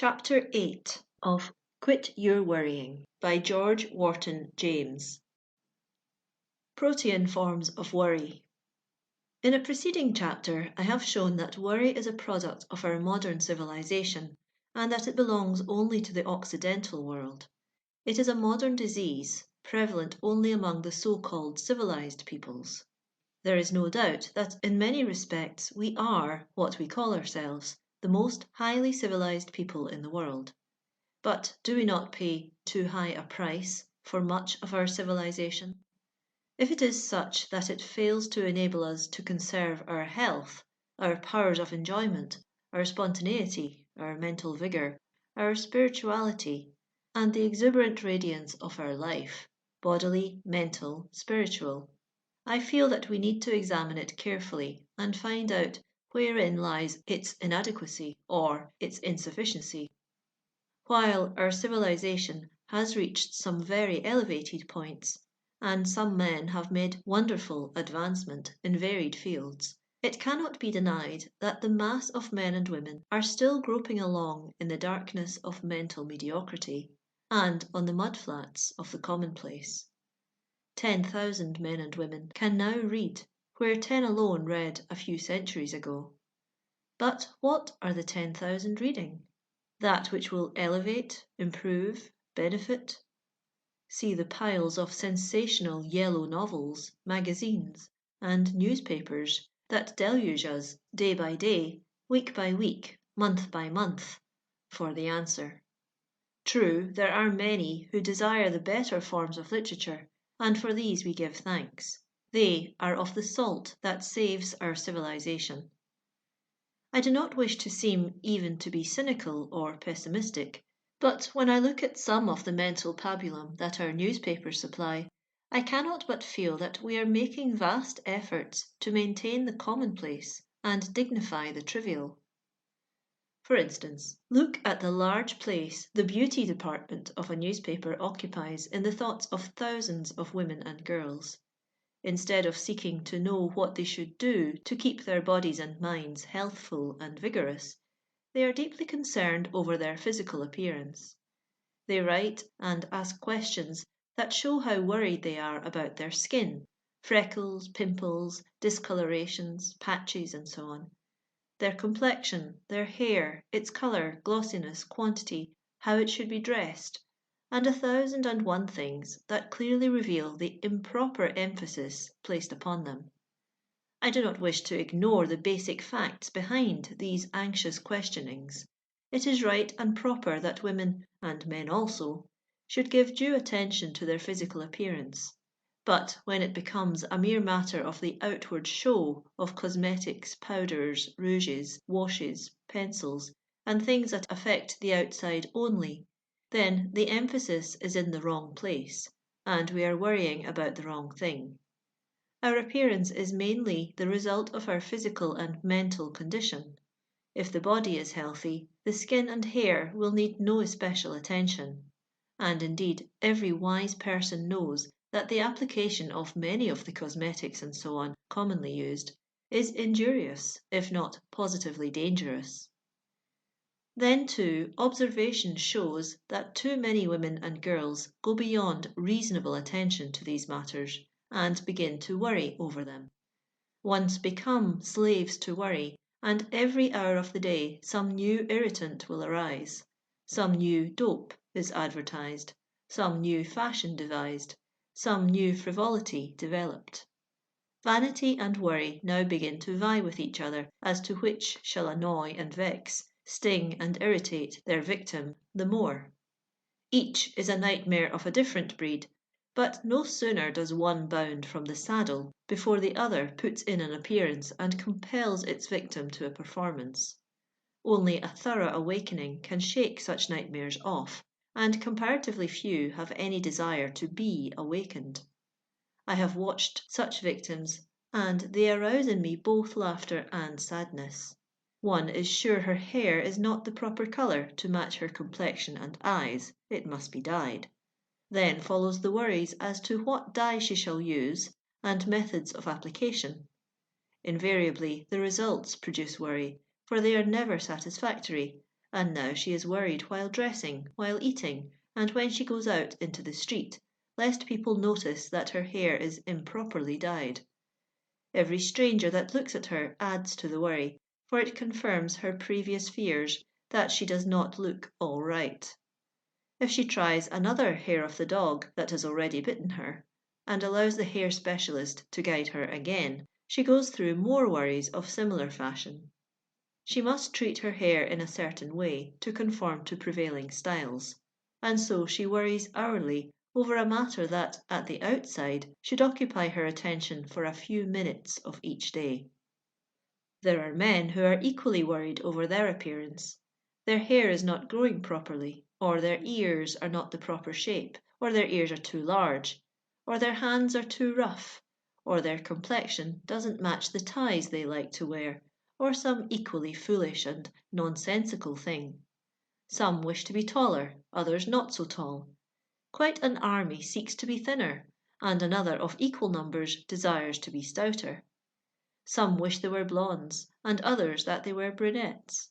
Chapter 8 of Quit Your Worrying by George Wharton James. Protean Forms of Worry. In a preceding chapter, I have shown that worry is a product of our modern civilization and that it belongs only to the Occidental world. It is a modern disease, prevalent only among the so-called civilized peoples. There is no doubt that in many respects we are, what we call ourselves, the most highly civilized people in the world. But do we not pay too high a price for much of our civilization? If it is such that it fails to enable us to conserve our health, our powers of enjoyment, our spontaneity, our mental vigour, our spirituality, and the exuberant radiance of our life, bodily, mental, spiritual, I feel that we need to examine it carefully and find out wherein lies its inadequacy or its insufficiency. While our civilization has reached some very elevated points, and some men have made wonderful advancement in varied fields, it cannot be denied that the mass of men and women are still groping along in the darkness of mental mediocrity and on the mudflats of the commonplace. 10,000 men and women can now read, where 10 alone read a few centuries ago. But what are the 10,000 reading? That which will elevate, improve, benefit? See the piles of sensational yellow novels, magazines, and newspapers that deluge us day by day, week by week, month by month, for the answer. True, there are many who desire the better forms of literature, and for these we give thanks. They are of the salt that saves our civilization. I do not wish to seem even to be cynical or pessimistic, but when I look at some of the mental pabulum that our newspapers supply, I cannot but feel that we are making vast efforts to maintain the commonplace and dignify the trivial. For instance, look at the large place the beauty department of a newspaper occupies in the thoughts of thousands of women and girls. Instead of seeking to know what they should do to keep their bodies and minds healthful and vigorous, they are deeply concerned over their physical appearance. They write and ask questions that show how worried they are about their skin, freckles, pimples, discolorations, patches, and so on. Their complexion, their hair, its colour, glossiness, quantity, how it should be dressed, and 1,001 things that clearly reveal the improper emphasis placed upon them. I do not wish to ignore the basic facts behind these anxious questionings. It is right and proper that women, and men also, should give due attention to their physical appearance. But when it becomes a mere matter of the outward show of cosmetics, powders, rouges, washes, pencils, and things that affect the outside only, then the emphasis is in the wrong place, and we are worrying about the wrong thing. Our appearance is mainly the result of our physical and mental condition. If the body is healthy, the skin and hair will need no especial attention. And indeed, every wise person knows that the application of many of the cosmetics and so on commonly used is injurious, if not positively dangerous. Then, too, observation shows that too many women and girls go beyond reasonable attention to these matters and begin to worry over them. Once become slaves to worry, and every hour of the day some new irritant will arise. Some new dope is advertised, some new fashion devised, some new frivolity developed. Vanity and worry now begin to vie with each other as to which shall annoy and vex, sting and irritate their victim the more. Each is a nightmare of a different breed, but no sooner does one bound from the saddle before the other puts in an appearance and compels its victim to a performance. Only a thorough awakening can shake such nightmares off, and comparatively few have any desire to be awakened. I have watched such victims, and they arouse in me both laughter and sadness. One is sure her hair is not the proper colour to match her complexion and eyes, it must be dyed. Then follows the worries as to what dye she shall use and methods of application. Invariably the results produce worry, for they are never satisfactory, and now she is worried while dressing, while eating, and when she goes out into the street, lest people notice that her hair is improperly dyed. Every stranger that looks at her adds to the worry, for it confirms her previous fears that she does not look all right. If she tries another hair of the dog that has already bitten her, and allows the hair specialist to guide her again, she goes through more worries of similar fashion. She must treat her hair in a certain way to conform to prevailing styles, and so she worries hourly over a matter that, at the outside, should occupy her attention for a few minutes of each day. There are men who are equally worried over their appearance. Their hair is not growing properly, or their ears are not the proper shape, or their ears are too large, or their hands are too rough, or their complexion doesn't match the ties they like to wear, or some equally foolish and nonsensical thing. Some wish to be taller, others not so tall. Quite an army seeks to be thinner, and another of equal numbers desires to be stouter. Some wish they were blondes, and others that they were brunettes.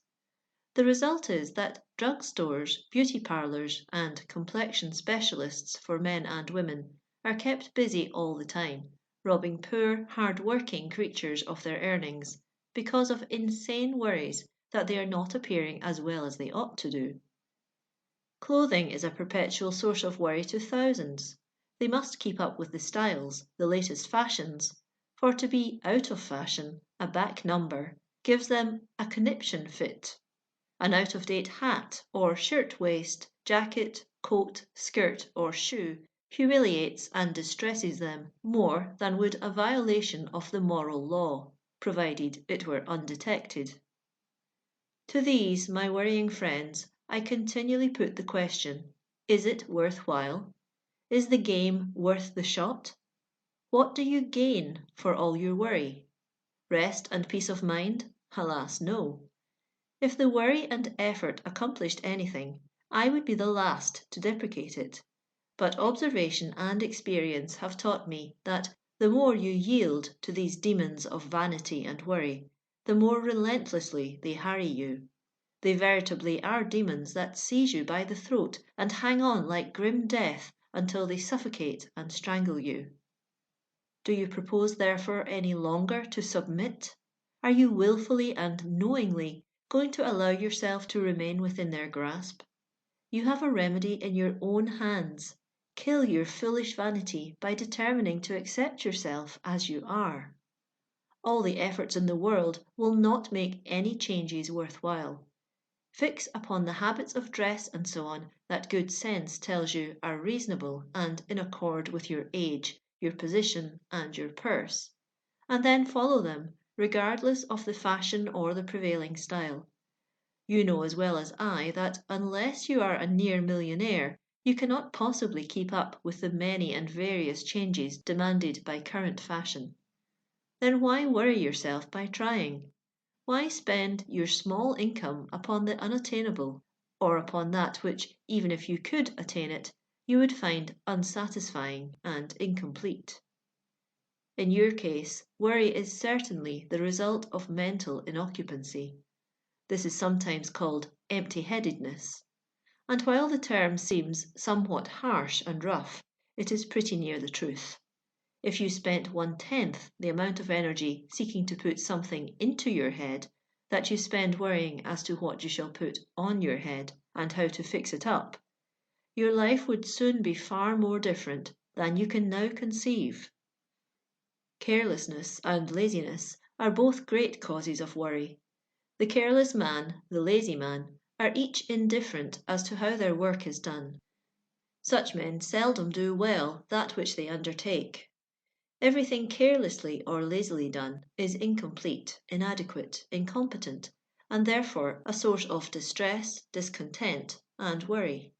The result is that drug stores, beauty parlors, and complexion specialists for men and women are kept busy all the time, robbing poor, hard-working creatures of their earnings because of insane worries that they are not appearing as well as they ought to do. Clothing is a perpetual source of worry to thousands. They must keep up with the styles, the latest fashions, for to be out of fashion, a back number, gives them a conniption fit. An out-of-date hat or shirt-waist, jacket, coat, skirt, or shoe humiliates and distresses them more than would a violation of the moral law, provided it were undetected. To these, my worrying friends, I continually put the question, is it worth while? Is the game worth the shot? What do you gain for all your worry? Rest and peace of mind? Alas, no. If the worry and effort accomplished anything, I would be the last to deprecate it. But observation and experience have taught me that the more you yield to these demons of vanity and worry, the more relentlessly they harry you. They veritably are demons that seize you by the throat and hang on like grim death until they suffocate and strangle you. Do you propose therefore any longer to submit? Are you wilfully and knowingly going to allow yourself to remain within their grasp? You have a remedy in your own hands. Kill your foolish vanity by determining to accept yourself as you are. All the efforts in the world will not make any changes worth while. Fix upon the habits of dress and so on that good sense tells you are reasonable and in accord with your age, your position, and your purse, and then follow them, regardless of the fashion or the prevailing style. You know as well as I that unless you are a near millionaire, you cannot possibly keep up with the many and various changes demanded by current fashion. Then why worry yourself by trying? Why spend your small income upon the unattainable, or upon that which, even if you could attain it, you would find unsatisfying and incomplete? In your case, worry is certainly the result of mental inoccupancy. This is sometimes called empty-headedness, and while the term seems somewhat harsh and rough, it is pretty near the truth. If you spent 1/10 the amount of energy seeking to put something into your head that you spend worrying as to what you shall put on your head and how to fix it up, your life would soon be far more different than you can now conceive. Carelessness and laziness are both great causes of worry. The careless man, the lazy man, are each indifferent as to how their work is done. Such men seldom do well that which they undertake. Everything carelessly or lazily done is incomplete, inadequate, incompetent, and therefore a source of distress, discontent, and worry.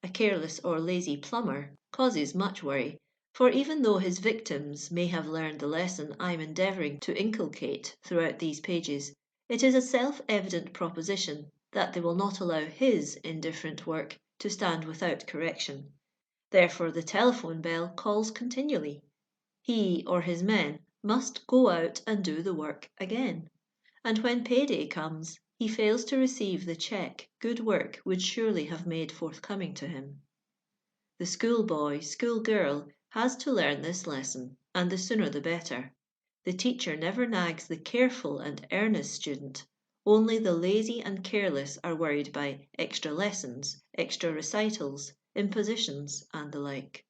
A careless or lazy plumber causes much worry, for even though his victims may have learned the lesson I am endeavouring to inculcate throughout these pages, it is a self-evident proposition that they will not allow his indifferent work to stand without correction. Therefore the telephone bell calls continually. He or his men must go out and do the work again. And when payday comes, he fails to receive the check good work would surely have made forthcoming to him. The schoolboy, schoolgirl has to learn this lesson, and the sooner the better. The teacher never nags the careful and earnest student. Only the lazy and careless are worried by extra lessons, extra recitals, impositions, and the like.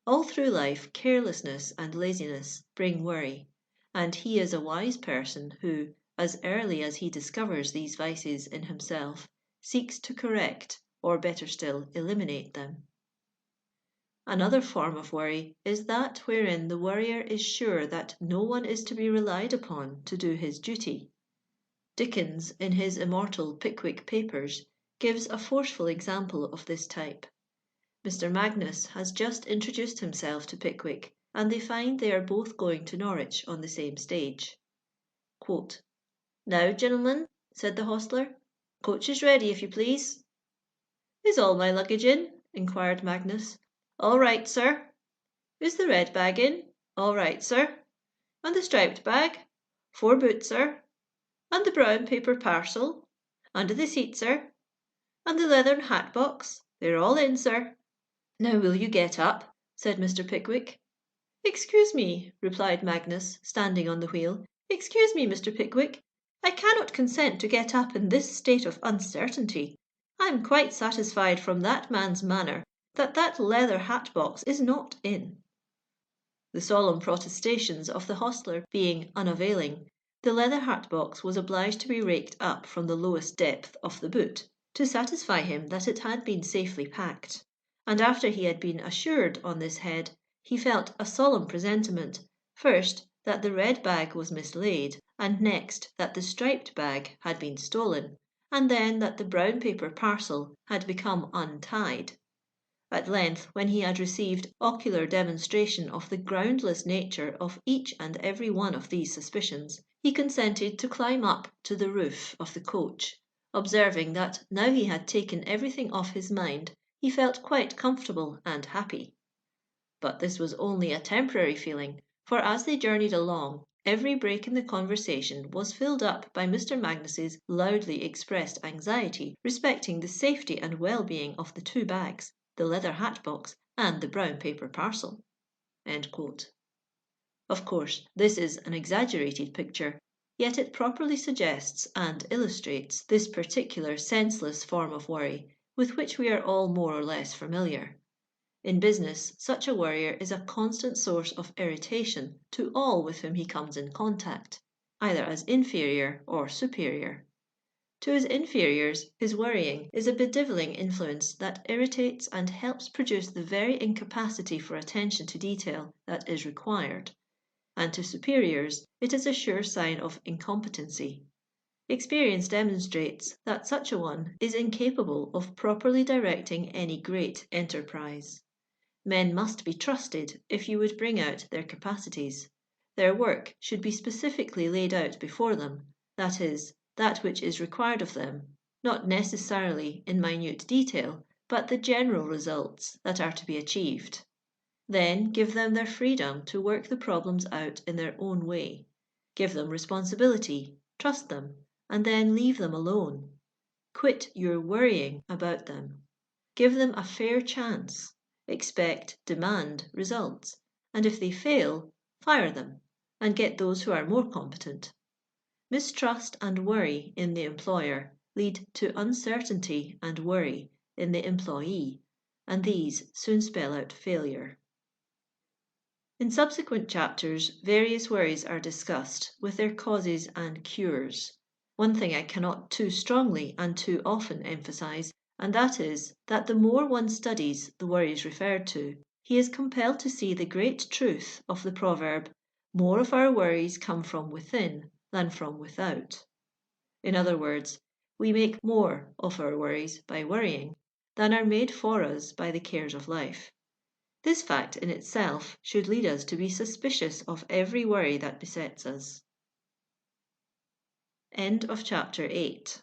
All through life, carelessness and laziness bring worry, and he is a wise person who, as early as he discovers these vices in himself, seeks to correct, or better still, eliminate them. Another form of worry is that wherein the worrier is sure that no one is to be relied upon to do his duty. Dickens, in his immortal Pickwick Papers, gives a forceful example of this type. Mr. Magnus has just introduced himself to Pickwick, and they find they are both going to Norwich on the same stage. Quote, "Now, gentlemen," said the hostler, "coach is ready, if you please." "Is all my luggage in?" inquired Magnus. "All right, sir." "Is the red bag in?" "All right, sir." "And the striped bag?" "4 boot, sir." "And the brown paper parcel?" "Under the seat, sir." "And the leathern hat box?" "They're all in, sir." "Now will you get up?" said Mr. Pickwick. "Excuse me," replied Magnus, standing on the wheel. "Excuse me, Mr. Pickwick. I cannot consent to get up in this state of uncertainty. I am quite satisfied from that man's manner that that leather hat box is not in." The solemn protestations of the hostler being unavailing, the leather hat box was obliged to be raked up from the lowest depth of the boot, to satisfy him that it had been safely packed; and after he had been assured on this head, he felt a solemn presentiment, first that the red bag was mislaid, and next that the striped bag had been stolen, and then that the brown paper parcel had become untied. At length, when he had received ocular demonstration of the groundless nature of each and every one of these suspicions, he consented to climb up to the roof of the coach, observing that now he had taken everything off his mind, he felt quite comfortable and happy. But this was only a temporary feeling, for as they journeyed along, every break in the conversation was filled up by Mr. Magnus's loudly expressed anxiety respecting the safety and well-being of the 2 bags, the leather hat box, and the brown paper parcel. End quote. Of course, this is an exaggerated picture, yet it properly suggests and illustrates this particular senseless form of worry with which we are all more or less familiar. In business, such a worrier is a constant source of irritation to all with whom he comes in contact, either as inferior or superior. To his inferiors, his worrying is a bedeviling influence that irritates and helps produce the very incapacity for attention to detail that is required, and to superiors it is a sure sign of incompetency. Experience demonstrates that such a one is incapable of properly directing any great enterprise. Men must be trusted if you would bring out their capacities. Their work should be specifically laid out before them, that is, that which is required of them, not necessarily in minute detail, but the general results that are to be achieved. Then give them their freedom to work the problems out in their own way. Give them responsibility, trust them, and then leave them alone. Quit your worrying about them. Give them a fair chance. Expect, demand results, and if they fail, fire them, and get those who are more competent. Mistrust and worry in the employer lead to uncertainty and worry in the employee, and these soon spell out failure. In subsequent chapters, various worries are discussed, with their causes and cures. One thing I cannot too strongly and too often emphasize, and that is, that the more one studies the worries referred to, he is compelled to see the great truth of the proverb, "More of our worries come from within than from without." In other words, we make more of our worries by worrying than are made for us by the cares of life. This fact in itself should lead us to be suspicious of every worry that besets us. End of chapter 8.